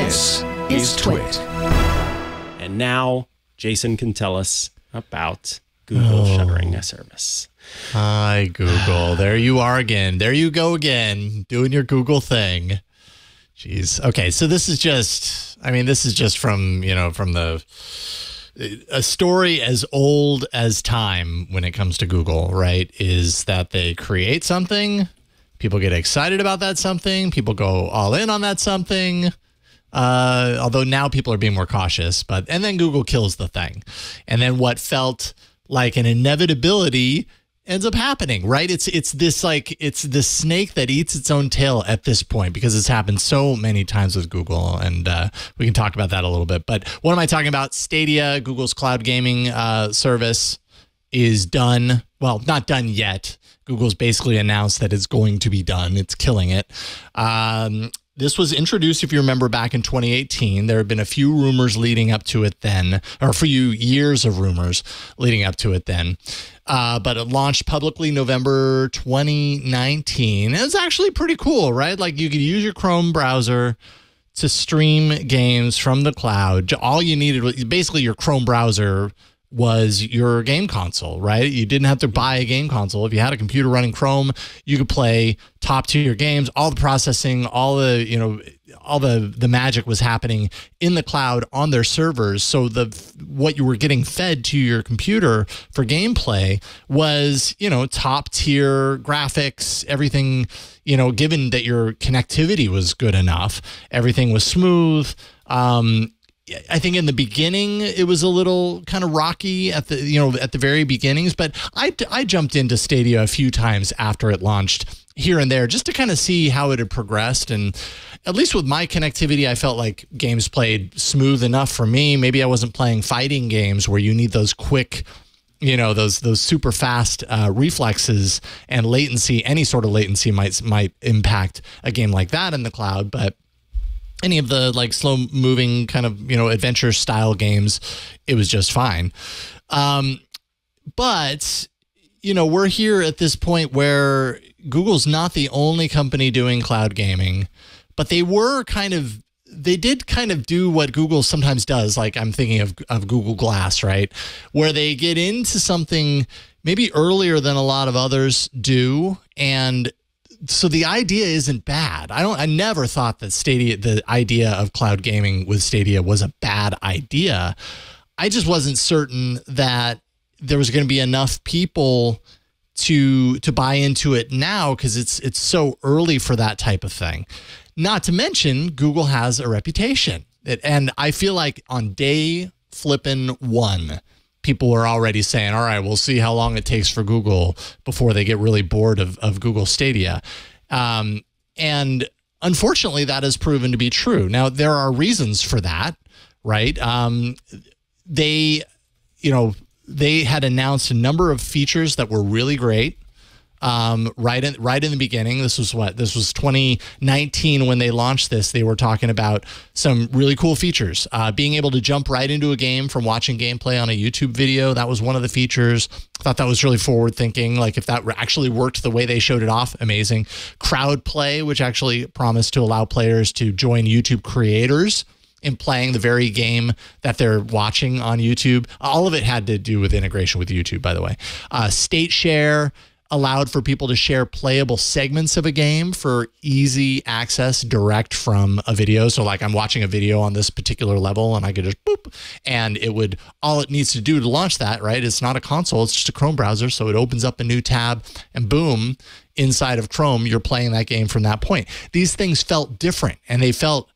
This is TWiT. And now Jason can tell us about Google shuttering a service. Hi, Google. There you are again. There you go again, doing your Google thing. Jeez. Okay, so this is just, this is just from, from a story as old as time when it comes to Google, right? Is that they create something, people get excited about that something, people go all in on that something. Although now people are being more cautious, and then Google kills the thing. And then what felt like an inevitability ends up happening, right? It's the snake that eats its own tail at this point, because it's happened so many times with Google, and we can talk about that a little bit. But what am I talking about? Stadia, Google's cloud gaming service, is done. Well, not done yet. Google's basically announced that it's going to be done. It's killing it. This was introduced, if you remember, back in 2018. There have been a few rumors leading up to it then, or a few years of rumors leading up to it then. But it launched publicly November 2019. It was actually pretty cool, right? Like, you could use your Chrome browser to stream games from the cloud. All you needed was basically your Chrome browser was your game console, right? You didn't have to buy a game console. If you had a computer running Chrome, you could play top tier games. All the processing, all the magic was happening in the cloud on their servers. So what you were getting fed to your computer for gameplay was, top tier graphics, everything, given that your connectivity was good enough, everything was smooth. I think in the beginning it was a little kind of rocky at the very beginnings, but I jumped into Stadia a few times after it launched here and there just to kind of see how it had progressed. And at least with my connectivity, I felt like games played smooth enough for me. Maybe I wasn't playing fighting games where you need those quick, those super fast reflexes, and latency. Any sort of latency might impact a game like that in the cloud, but any of the slow moving kind of, adventure style games, it was just fine. But, we're here at this point where Google's not the only company doing cloud gaming, but they did kind of do what Google sometimes does. Like, I'm thinking of Google Glass, right? Where they get into something maybe earlier than a lot of others do. And so the idea isn't bad. I never thought that the idea of cloud gaming with Stadia was a bad idea. I just wasn't certain that there was going to be enough people to buy into it now, because it's so early for that type of thing. Not to mention, Google has a reputation. And I feel like on day flippin' one, people were already saying, all right, we'll see how long it takes for Google before they get really bored of Google Stadia. And unfortunately, that has proven to be true. Now, there are reasons for that, right? They had announced a number of features that were really great. Right in the beginning. This was 2019 when they launched this. They were talking about some really cool features. Being able to jump right into a game from watching gameplay on a YouTube video. That was one of the features. I thought that was really forward thinking. Like, if that actually worked the way they showed it off, amazing. Crowd play, which actually promised to allow players to join YouTube creators in playing the very game that they're watching on YouTube. All of it had to do with integration with YouTube, by the way. State share allowed for people to share playable segments of a game for easy access direct from a video. So like, I'm watching a video on this particular level and I could just boop, and all it needs to do to launch that, right? It's not a console, it's just a Chrome browser. So it opens up a new tab and boom, inside of Chrome, you're playing that game from that point. These things felt different, and they felt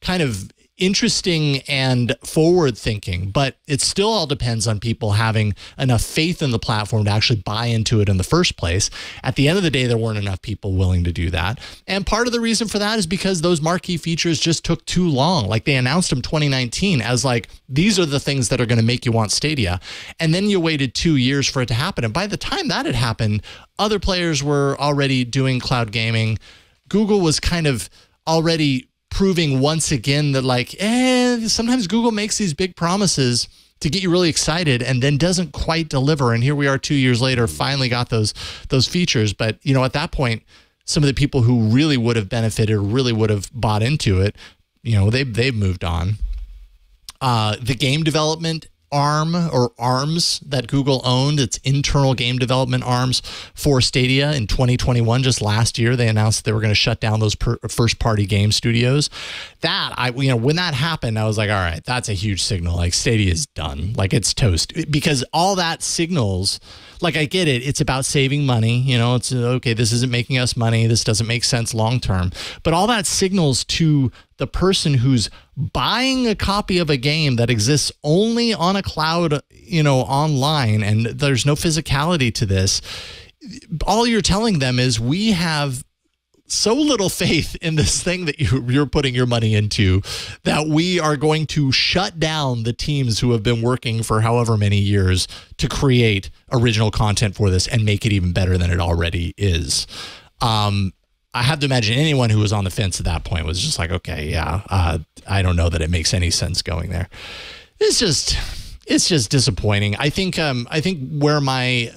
kind of interesting and forward thinking, but it still all depends on people having enough faith in the platform to actually buy into it in the first place. At the end of the day, there weren't enough people willing to do that. And part of the reason for that is because those marquee features just took too long. Like, they announced them 2019 as like, these are the things that are going to make you want Stadia. And then you waited 2 years for it to happen. And by the time that had happened, other players were already doing cloud gaming. Google was kind of already proving once again that sometimes Google makes these big promises to get you really excited and then doesn't quite deliver. And here we are 2 years later, finally got those features. But, at that point, some of the people who really would have benefited or really would have bought into it they've moved on. The game development arm or arms that Google owned, its internal game development arms for Stadia in 2021, just last year, they announced they were going to shut down those first party game studios. When that happened, I was like, all right, that's a huge signal. Like Stadia is done. Like it's toast, because all that signals, like I get it. It's about saving money. It's okay. This isn't making us money. This doesn't make sense long term. But all that signals to the person who's buying a copy of a game that exists only on a cloud, online, and there's no physicality to this. All you're telling them is we have so little faith in this thing that you're putting your money into that we are going to shut down the teams who have been working for however many years to create original content for this and make it even better than it already is. I have to imagine anyone who was on the fence at that point was just like, okay, yeah, I don't know that it makes any sense going there. It's just disappointing. I think where my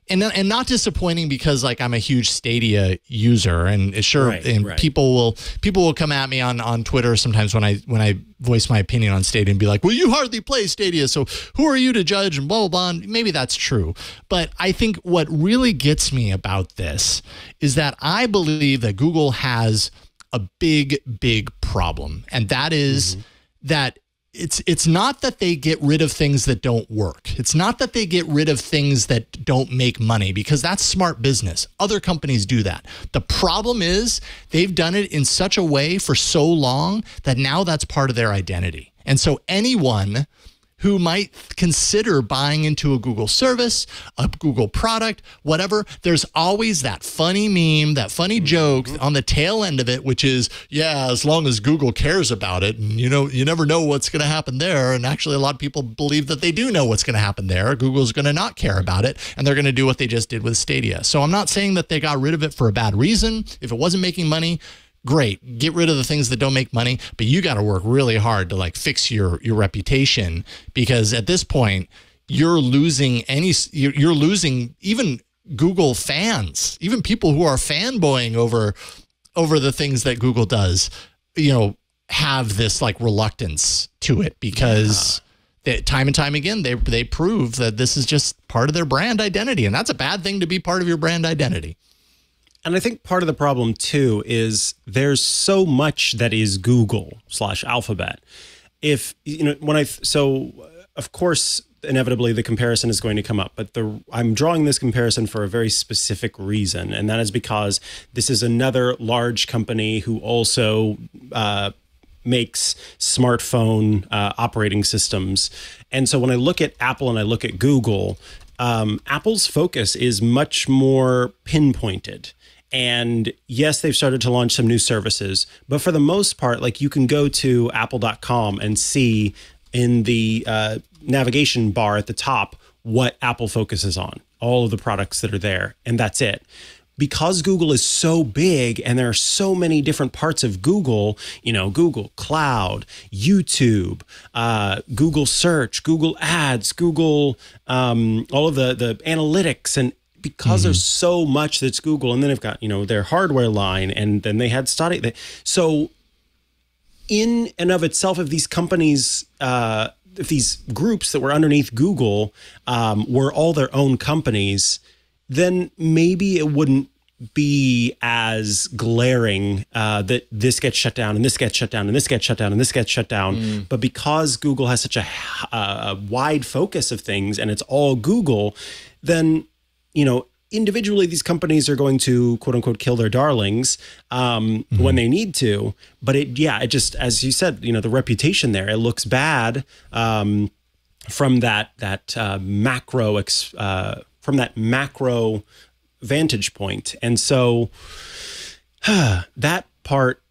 and not disappointing because like I'm a huge Stadia user, and sure, right. People will come at me on Twitter sometimes when I voice my opinion on Stadia and be like, well, you hardly play Stadia, so who are you to judge, and blah, blah, blah. Maybe that's true. But I think what really gets me about this is that I believe that Google has a big, big problem. And that is that it's not that they get rid of things that don't work. It's not that they get rid of things that don't make money, because that's smart business. Other companies do that. The problem is they've done it in such a way for so long that now that's part of their identity. And so anyone who might consider buying into a Google service, a Google product, whatever, there's always that funny meme, that funny joke on the tail end of it, which is, yeah, as long as Google cares about it, and you never know what's going to happen there. And actually, a lot of people believe that they do know what's going to happen there. Google's going to not care about it, and they're going to do what they just did with Stadia. So I'm not saying that they got rid of it for a bad reason. If it wasn't making money, great, get rid of the things that don't make money, but you got to work really hard to like fix your reputation, because at this point you're losing even Google fans, even people who are fanboying over the things that Google does, have this like reluctance to it, because time and time again they prove that this is just part of their brand identity, and that's a bad thing to be part of your brand identity. And I think part of the problem, too, is there's so much that is Google/Alphabet. Of course, inevitably the comparison is going to come up, but I'm drawing this comparison for a very specific reason. And that is because this is another large company who also makes smartphone operating systems. And so when I look at Apple and I look at Google, Apple's focus is much more pinpointed. And yes, they've started to launch some new services, but for the most part, like you can go to apple.com and see in the navigation bar at the top what Apple focuses on, all of the products that are there, and that's it. Because Google is so big and there are so many different parts of Google, Google Cloud, YouTube, Google Search, Google Ads, Google, all of the analytics, and because there's so much that's Google, and then they've got, their hardware line, and then they had Stadia. So in and of itself, if these companies, if these groups that were underneath Google were all their own companies, then maybe it wouldn't be as glaring that this gets shut down and this gets shut down and this gets shut down and this gets shut down. But because Google has such a wide focus of things and it's all Google, then individually, these companies are going to, quote unquote, kill their darlings when they need to. But it just, as you said, the reputation there, it looks bad from that macro vantage point. And so that part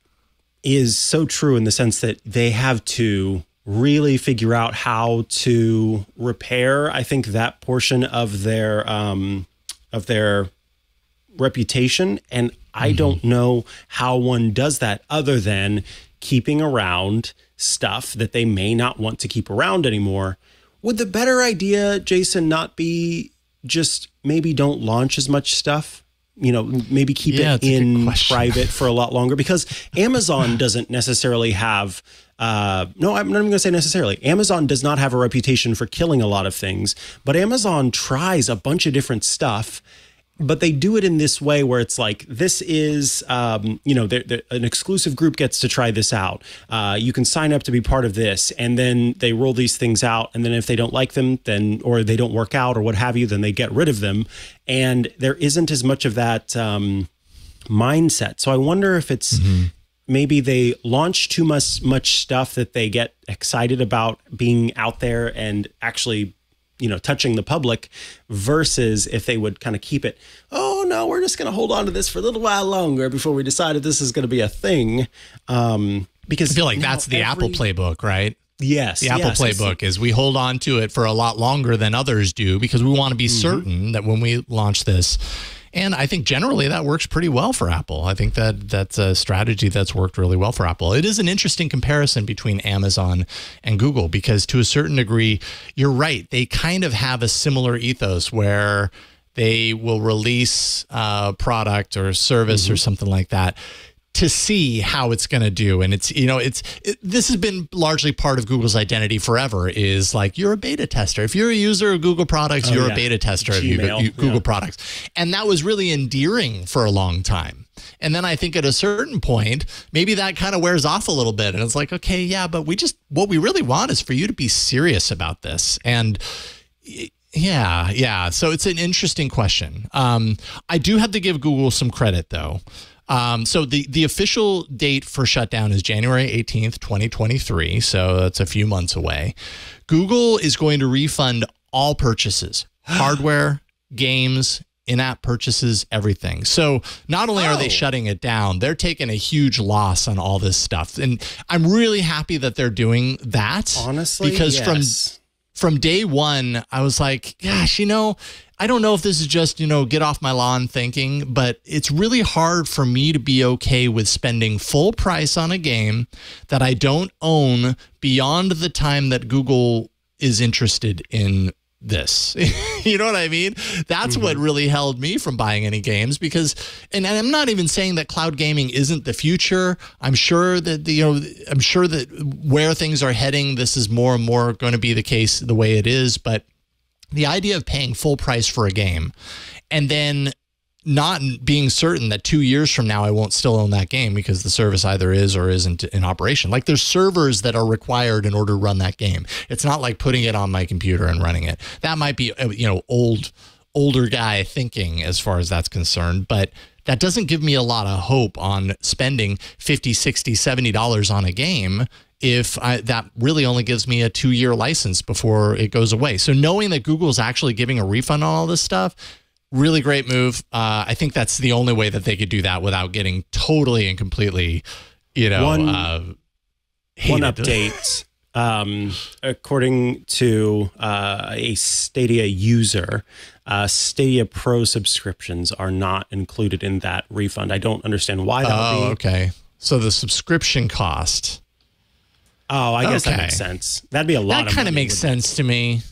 is so true in the sense that they have to really figure out how to repair, I think, that portion of their reputation. And I don't know how one does that other than keeping around stuff that they may not want to keep around anymore. Would the better idea, Jason, not be just maybe don't launch as much stuff? maybe keep it in private for a lot longer, because Amazon doesn't necessarily have, no, I'm not even going to say necessarily. Amazon does not have a reputation for killing a lot of things, but Amazon tries a bunch of different stuff. But they do it in this way where it's like, this is, an exclusive group gets to try this out. You can sign up to be part of this. And then they roll these things out. And then if they don't like them, then, or they don't work out or what have you, then they get rid of them. And there isn't as much of that mindset. So I wonder if it's maybe they launch too much stuff that they get excited about being out there and actually touching the public, versus if they would kind of keep it, oh no, we're just going to hold on to this for a little while longer before we decide if this is going to be a thing. Because I feel like that's the Apple playbook, right? Yes. The Apple playbook is we hold on to it for a lot longer than others do because we want to be certain that when we launch this. And I think generally that works pretty well for Apple. I think that's a strategy that's worked really well for Apple. It is an interesting comparison between Amazon and Google because to a certain degree, you're right. They kind of have a similar ethos where they will release a product or service or something like that to see how it's going to do. And it's, this has been largely part of Google's identity forever, is like, you're a beta tester. If you're a user of Google products, you're a beta tester of Google products. And that was really endearing for a long time. And then I think at a certain point, maybe that kind of wears off a little bit. And it's like, okay, yeah, but what we really want is for you to be serious about this. And yeah. So it's an interesting question. I do have to give Google some credit though. So the official date for shutdown is January 18th, 2023. So that's a few months away. Google is going to refund all purchases, hardware, games, in-app purchases, everything. So not only are they shutting it down, they're taking a huge loss on all this stuff. And I'm really happy that they're doing that. Honestly, because from day one, I was like, gosh, I don't know if this is just, get off my lawn thinking, but it's really hard for me to be okay with spending full price on a game that I don't own beyond the time that Google is interested in this. You know what I mean? That's what really held me from buying any games because, and I'm not even saying that cloud gaming isn't the future. I'm sure that, where things are heading, this is more and more going to be the case the way it is. But the idea of paying full price for a game and then not being certain that 2 years from now I won't still own that game because the service either is or isn't in operation. Like there's servers that are required in order to run that game. It's not like putting it on my computer and running it. That might be, older guy thinking as far as that's concerned, but that doesn't give me a lot of hope on spending $50, $60, $70 on a game if that really only gives me a 2-year license before it goes away. So knowing that Google's actually giving a refund on all this stuff, really great move. I think that's the only way that they could do that without getting totally and completely, one hated. One update. According to a Stadia user, Stadia Pro subscriptions are not included in that refund. I don't understand why that would be. Okay. So the subscription cost. Oh, I guess that makes sense. That'd be a lot of money. That kind of makes sense to me.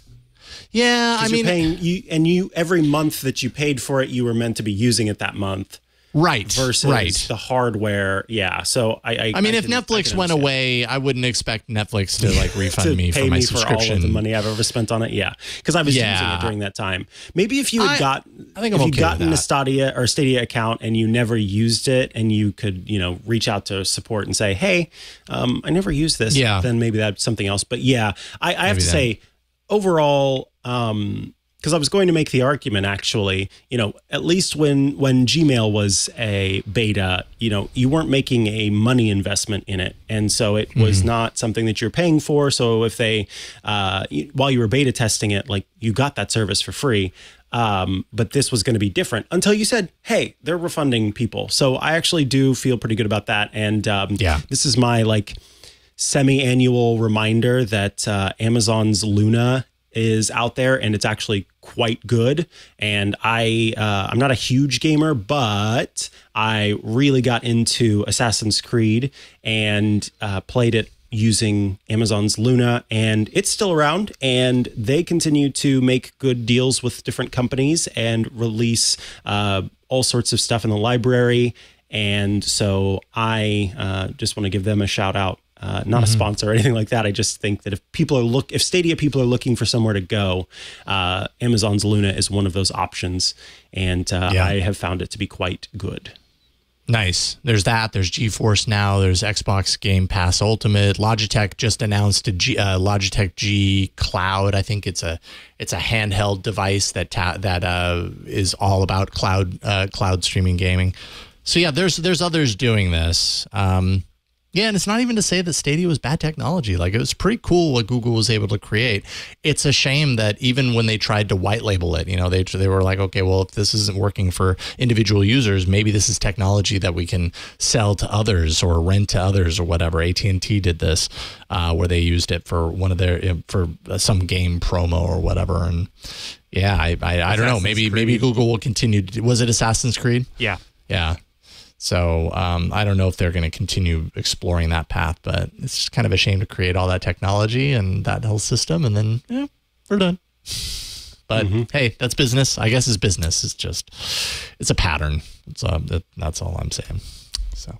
Yeah, I mean, you every month that you paid for it, you were meant to be using it that month. Right. Versus the hardware. Yeah. So I mean, if Netflix went away, I wouldn't expect Netflix to refund me for my subscription. For all of the money I've ever spent on it. Yeah. Because I was using it during that time. Maybe if you had gotten a Stadia account and you never used it and you could, reach out to support and say, hey, I never used this. Yeah. Then maybe that's something else. But yeah, I have to say overall, because I was going to make the argument, actually, at least when Gmail was a beta, you weren't making a money investment in it. And so it was not something that you're paying for. So if they, while you were beta testing it, like you got that service for free. But this was going to be different until you said, hey, they're refunding people. So I actually do feel pretty good about that. And this is my semi-annual reminder that Amazon's Luna is out there and it's actually quite good. And I'm not a huge gamer, but I really got into Assassin's Creed and played it using Amazon's Luna, and it's still around, and they continue to make good deals with different companies and release all sorts of stuff in the library. And so I just want to give them a shout out. Not a sponsor or anything like that. I just think that if Stadia people are looking for somewhere to go, Amazon's Luna is one of those options. And I have found it to be quite good. Nice. There's that. There's GeForce Now. There's Xbox Game Pass Ultimate. Logitech just announced a Logitech G Cloud. I think it's a handheld device that is all about cloud streaming gaming. So yeah, there's others doing this. Yeah, and it's not even to say that Stadia was bad technology. Like, it was pretty cool what Google was able to create. It's a shame that even when they tried to white label it, they were like, okay, well, if this isn't working for individual users, maybe this is technology that we can sell to others or rent to others or whatever. AT&T did this, where they used it for for some game promo or whatever. And yeah, I don't know. Maybe Google will continue. Was it Assassin's Creed? Yeah. Yeah. So I don't know if they're going to continue exploring that path, but it's just kind of a shame to create all that technology and that whole system, and then we're done. But hey, that's business. I guess it's business. It's a pattern. That's all I'm saying. So.